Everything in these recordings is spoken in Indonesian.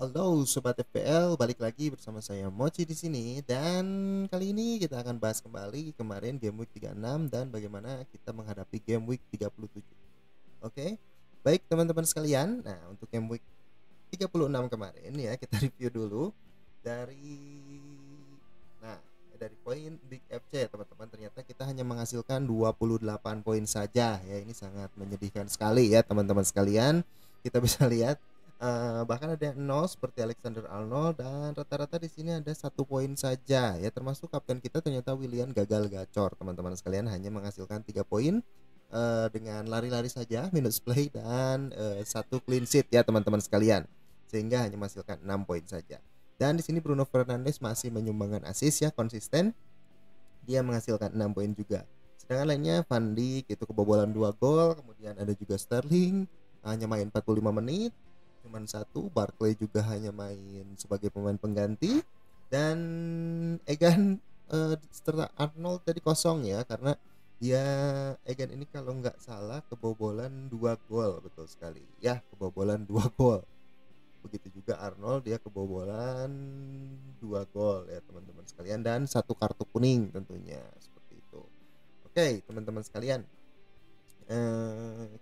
Halo Sobat FPL, balik lagi bersama saya Mochi di sini dan kali ini kita akan bahas kembali kemarin game week 36 dan bagaimana kita menghadapi game week 37. Oke. Baik teman-teman sekalian. Nah, untuk game week 36 kemarin ya, kita review dulu dari nah, dari poin Big FC ya teman-teman. Ternyata kita hanya menghasilkan 28 poin saja ya. Ini sangat menyedihkan sekali ya teman-teman sekalian. Kita bisa lihat bahkan ada yang nol seperti Alexander Arnold dan rata-rata di sini ada 1 poin saja ya, termasuk kapten kita ternyata William gagal gacor teman-teman sekalian, hanya menghasilkan 3 poin dengan lari-lari saja, minus play dan 1 clean sheet ya teman-teman sekalian, sehingga hanya menghasilkan 6 poin saja. Dan di sini Bruno Fernandes masih menyumbangkan assist ya, konsisten, dia menghasilkan 6 poin juga. Sedangkan lainnya Van Dijk itu kebobolan 2 gol, kemudian ada juga Sterling hanya main 45 menit cuman 1, Barkley juga hanya main sebagai pemain pengganti, dan Egan serta Arnold tadi kosong ya, karena dia Egan ini kalau nggak salah kebobolan 2 gol, betul sekali ya, kebobolan 2 gol. Begitu juga Arnold, dia kebobolan 2 gol ya teman-teman sekalian, dan 1 kartu kuning tentunya, seperti itu. Oke teman-teman sekalian,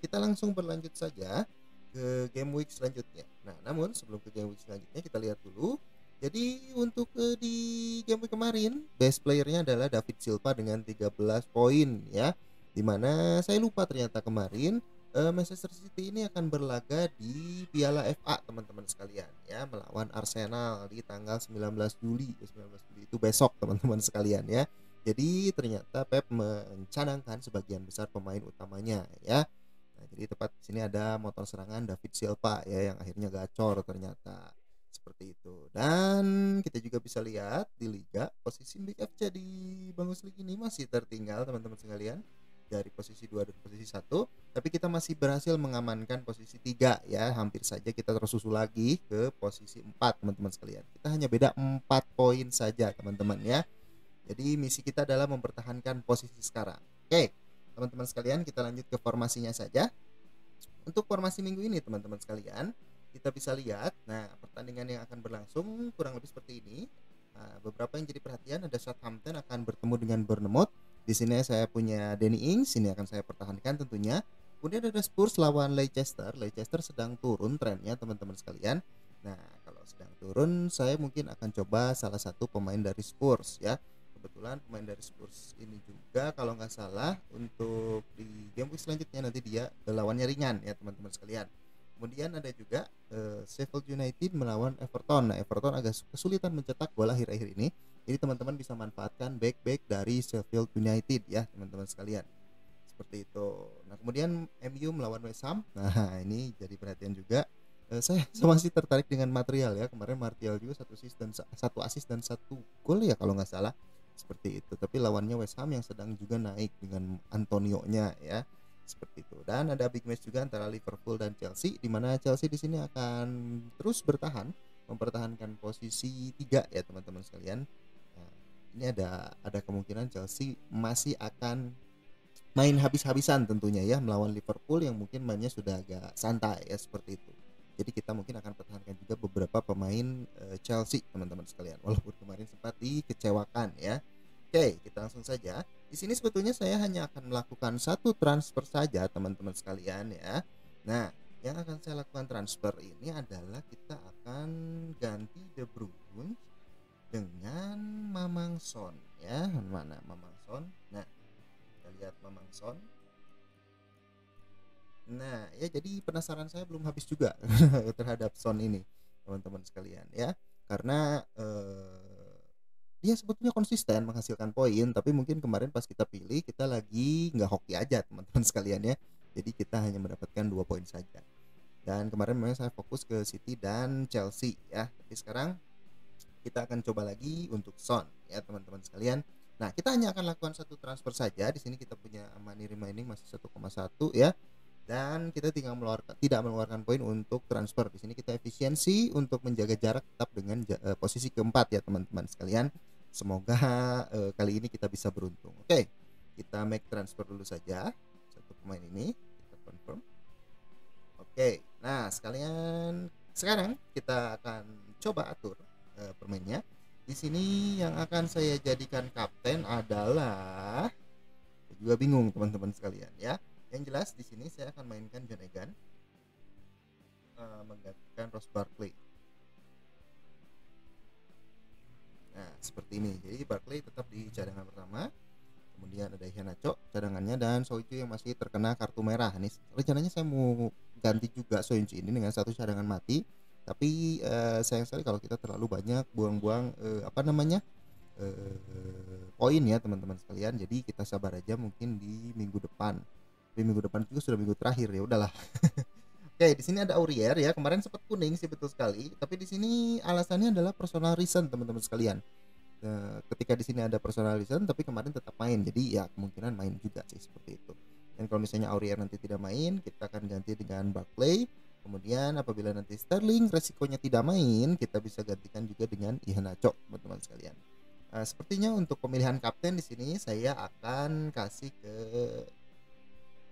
kita langsung berlanjut saja ke game week selanjutnya. Nah, namun sebelum ke game week selanjutnya kita lihat dulu. Jadi untuk di game week kemarin best playernya adalah David Silva dengan 13 poin ya. Dimana saya lupa ternyata kemarin Manchester City ini akan berlaga di Piala FA teman-teman sekalian ya, melawan Arsenal di tanggal 19 Juli. 19 Juli itu besok teman-teman sekalian ya. Jadi ternyata Pep mencanangkan sebagian besar pemain utamanya ya. Nah, jadi tepat di sini ada motor serangan David Silva ya, yang akhirnya gacor ternyata. Seperti itu. Dan kita juga bisa lihat di liga posisi Big FC di Bagus League ini masih tertinggal teman-teman sekalian, dari posisi 2 dan posisi 1, tapi kita masih berhasil mengamankan posisi 3 ya. Hampir saja kita tersusul lagi ke posisi 4 teman-teman sekalian. Kita hanya beda 4 poin saja teman-teman ya. Jadi misi kita adalah mempertahankan posisi sekarang. Oke, teman-teman sekalian, kita lanjut ke formasinya saja. Untuk formasi minggu ini teman-teman sekalian, kita bisa lihat, nah pertandingan yang akan berlangsung kurang lebih seperti ini. Nah, beberapa yang jadi perhatian, ada Southampton akan bertemu dengan Bournemouth. Di sini saya punya Danny Ings, ini akan saya pertahankan tentunya. Kemudian ada Spurs lawan Leicester. Leicester sedang turun trennya teman-teman sekalian. Nah, kalau sedang turun, saya mungkin akan coba salah satu pemain dari Spurs ya. Kebetulan pemain dari Spurs ini juga kalau nggak salah untuk di game week selanjutnya nanti dia lawannya ringan ya teman-teman sekalian. Kemudian ada juga Sheffield United melawan Everton. Nah, Everton agak kesulitan mencetak gol akhir-akhir ini. Jadi teman-teman bisa manfaatkan back-back dari Sheffield United ya teman-teman sekalian. Seperti itu. Nah, kemudian MU melawan West Ham. Nah, ini jadi perhatian juga. Saya masih tertarik dengan material ya. Kemarin Martial juga 1 assist dan 1 gol ya kalau nggak salah, seperti itu. Tapi lawannya West Ham yang sedang juga naik dengan Antonio-nya ya, seperti itu. Dan ada big match juga antara Liverpool dan Chelsea, di mana Chelsea di sini akan terus bertahan, mempertahankan posisi 3 ya teman-teman sekalian. Nah, ini ada kemungkinan Chelsea masih akan main habis-habisan tentunya ya, melawan Liverpool yang mungkin mainnya sudah agak santai ya, seperti itu. Jadi kita mungkin akan pertahankan juga beberapa pemain Chelsea teman-teman sekalian, walaupun kemarin sempat dikecewakan ya. Oke, kita langsung saja. Di sini sebetulnya saya hanya akan melakukan 1 transfer saja teman-teman sekalian ya. Nah, yang akan saya lakukan transfer ini adalah kita akan ganti De Bruyne dengan Mamang Son ya. Mana Mamang Son? Nah, kita lihat Mamang Son. Nah, ya jadi penasaran saya belum habis juga terhadap Son ini, teman-teman sekalian ya. Karena dia sebetulnya konsisten menghasilkan poin, tapi mungkin kemarin pas kita pilih kita lagi nggak hoki aja teman-teman sekalian ya. Jadi kita hanya mendapatkan 2 poin saja. Dan kemarin memang saya fokus ke City dan Chelsea ya. Tapi sekarang kita akan coba lagi untuk Son ya teman-teman sekalian. Nah, kita hanya akan lakukan 1 transfer saja. Di sini kita punya money remaining masih 1,1 ya. Dan kita tinggal tidak mengeluarkan poin untuk transfer. Di sini kita efisiensi untuk menjaga jarak tetap dengan posisi keempat ya teman-teman sekalian. Semoga kali ini kita bisa beruntung. Oke, kita make transfer dulu saja 1 pemain ini, kita confirm. Oke, nah sekalian sekarang kita akan coba atur permainnya. Di sini yang akan saya jadikan kapten adalah, saya juga bingung teman-teman sekalian ya. Yang jelas di sini saya akan mainkan John Egan menggantikan Ross Barkley. Nah, seperti ini. Jadi Barkley tetap di cadangan pertama. Kemudian ada Iheanacho cadangannya, dan Soyuncu yang masih terkena kartu merah. Nih, rencananya saya mau ganti juga Soyuncu ini dengan satu cadangan mati. Tapi sayang sekali kalau kita terlalu banyak buang-buang poin ya teman-teman sekalian. Jadi kita sabar aja, mungkin di minggu depan. Di minggu depan juga sudah minggu terakhir, ya udahlah. Oke, di sini ada Aurier ya. Kemarin sempat kuning sih, betul sekali. Tapi di sini alasannya adalah personal reason teman-teman sekalian. Ketika di sini ada personal reason, tapi kemarin tetap main. Jadi ya kemungkinan main juga sih, seperti itu. Dan kalau misalnya Aurier nanti tidak main, kita akan ganti dengan Barkley. Kemudian apabila nanti Sterling resikonya tidak main, kita bisa gantikan juga dengan Iheanacho teman-teman sekalian. Sepertinya untuk pemilihan kapten di sini saya akan kasih ke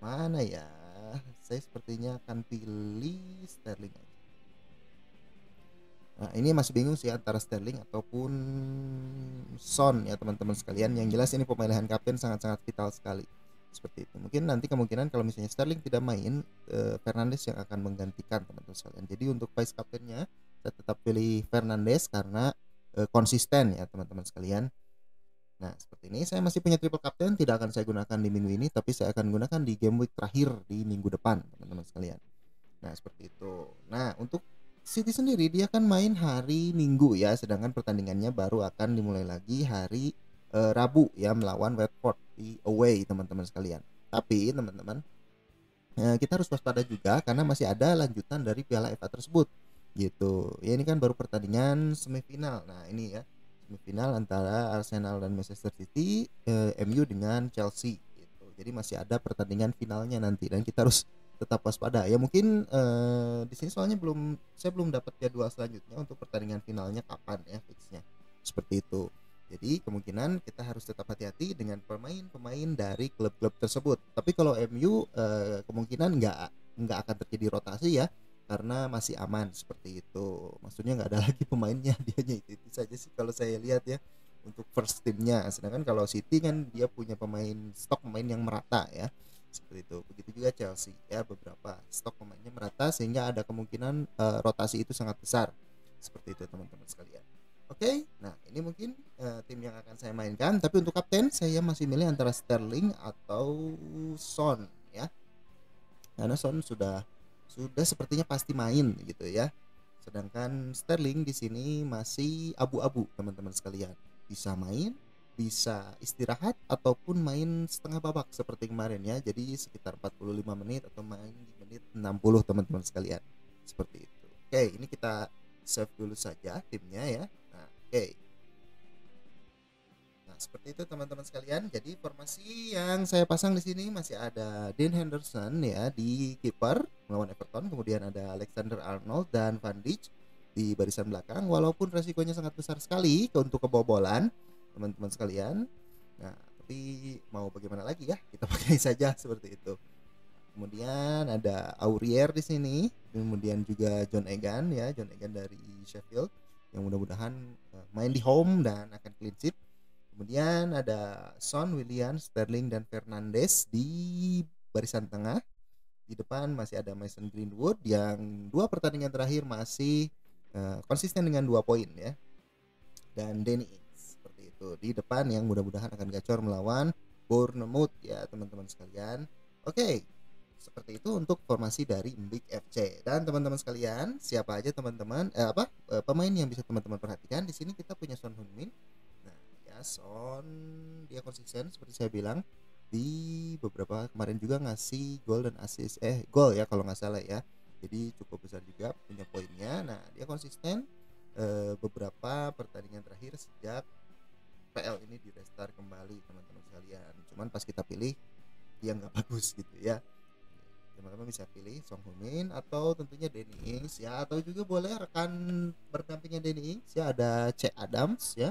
mana ya? Saya sepertinya akan pilih Sterling aja. Nah, ini masih bingung sih antara Sterling ataupun Son ya teman-teman sekalian. Yang jelas ini pemilihan kapten sangat-sangat vital sekali. Seperti itu. Mungkin nanti kemungkinan kalau misalnya Sterling tidak main, Fernandes yang akan menggantikan teman-teman sekalian. Jadi untuk vice kaptennya saya tetap pilih Fernandes karena konsisten ya teman-teman sekalian. Nah, seperti ini. Saya masih punya triple captain, tidak akan saya gunakan di minggu ini, tapi saya akan gunakan di game week terakhir di minggu depan, teman-teman sekalian. Nah, seperti itu. Nah, untuk City sendiri dia kan main hari Minggu ya, sedangkan pertandingannya baru akan dimulai lagi hari Rabu ya, melawan Watford di away, teman-teman sekalian. Tapi teman-teman, kita harus waspada juga karena masih ada lanjutan dari Piala FA tersebut gitu. Ya ini kan baru pertandingan semifinal. Nah, ini ya semifinal antara Arsenal dan Manchester City, MU dengan Chelsea gitu. Jadi masih ada pertandingan finalnya nanti dan kita harus tetap waspada. Ya mungkin di sini soalnya saya belum dapat jadwal selanjutnya untuk pertandingan finalnya kapan ya fixnya. Seperti itu. Jadi kemungkinan kita harus tetap hati-hati dengan pemain-pemain dari klub-klub tersebut. Tapi kalau MU kemungkinan nggak akan terjadi rotasi ya, karena masih aman seperti itu. Maksudnya nggak ada lagi pemainnya, dianya itu saja sih kalau saya lihat ya untuk first teamnya. Sedangkan kalau City kan dia punya stok pemain yang merata ya, seperti itu. Begitu juga Chelsea ya, beberapa stok pemainnya merata sehingga ada kemungkinan rotasi itu sangat besar. Seperti itu teman-teman sekalian. Oke, nah ini mungkin tim yang akan saya mainkan. Tapi untuk kapten saya masih milih antara Sterling atau Son ya, karena Son sudah sepertinya pasti main gitu ya. Sedangkan Sterling di sini masih abu-abu teman-teman sekalian. Bisa main, bisa istirahat ataupun main setengah babak seperti kemarin ya. Jadi sekitar 45 menit atau main di menit 60 teman-teman sekalian. Seperti itu. Oke, ini kita save dulu saja timnya ya. Nah, oke. Nah, seperti itu teman-teman sekalian. Jadi formasi yang saya pasang di sini masih ada Dean Henderson ya di kiper melawan Everton, kemudian ada Alexander Arnold dan Van Dijk di barisan belakang. Walaupun resikonya sangat besar sekali untuk kebobolan, teman-teman sekalian. Nah, tapi mau bagaimana lagi ya? Kita pakai saja seperti itu. Kemudian ada Aurier di sini, kemudian juga John Egan ya, John Egan dari Sheffield yang mudah-mudahan main di home dan akan clean sheet. Kemudian ada Son, Willian, Sterling dan Fernandes di barisan tengah. Di depan masih ada Mason Greenwood yang 2 pertandingan terakhir masih konsisten dengan 2 poin ya. Dan Danny Ings seperti itu di depan yang mudah-mudahan akan gacor melawan Bournemouth ya teman-teman sekalian. Oke. Seperti itu untuk formasi dari Big FC. Dan teman-teman sekalian, siapa aja teman-teman pemain yang bisa teman-teman perhatikan di sini. Kita punya Son Heung-min. Nah, ya Son dia konsisten seperti saya bilang, di beberapa kemarin juga ngasih gol dan assist gol ya kalau nggak salah ya. Jadi cukup besar juga punya poinnya. Nah, dia konsisten beberapa pertandingan terakhir sejak PL ini di restart kembali teman-teman sekalian. Cuman pas kita pilih dia nggak bagus gitu ya. Teman-teman bisa pilih Son Heung-min atau tentunya Danny Ings ya, atau juga boleh rekan berdampingnya Danny Ings ya, ada C Adams ya.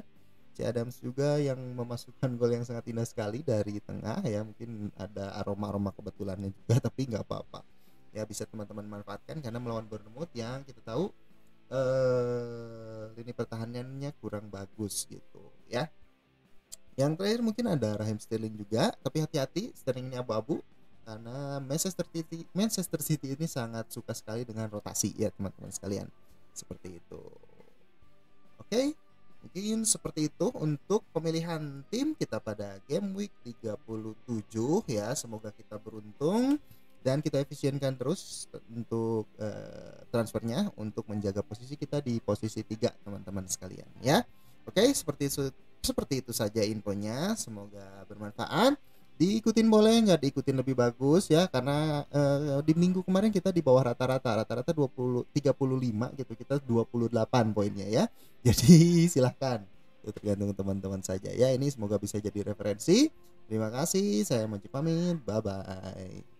C Adams juga yang memasukkan gol yang sangat indah sekali dari tengah ya, mungkin ada aroma-aroma kebetulannya juga tapi nggak apa-apa ya bisa teman-teman manfaatkan karena melawan Bournemouth yang kita tahu lini pertahanannya kurang bagus gitu ya. Yang terakhir mungkin ada Raheem Sterling juga, tapi hati-hati Sterling ini abu-abu karena Manchester City ini sangat suka sekali dengan rotasi ya teman-teman sekalian. Seperti itu. Oke. Mungkin seperti itu untuk pemilihan tim kita pada game week 37 ya. Semoga kita beruntung dan kita efisienkan terus untuk transfernya untuk menjaga posisi kita di posisi 3 teman-teman sekalian ya. Oke, seperti itu saja infonya, semoga bermanfaat. Diikutin boleh, nggak diikutin lebih bagus ya, karena di minggu kemarin kita di bawah rata-rata 35 gitu, kita 28 poinnya ya. Jadi silahkan, itu tergantung teman-teman saja ya. Ini semoga bisa jadi referensi. Terima kasih, saya Moji pamit, bye bye.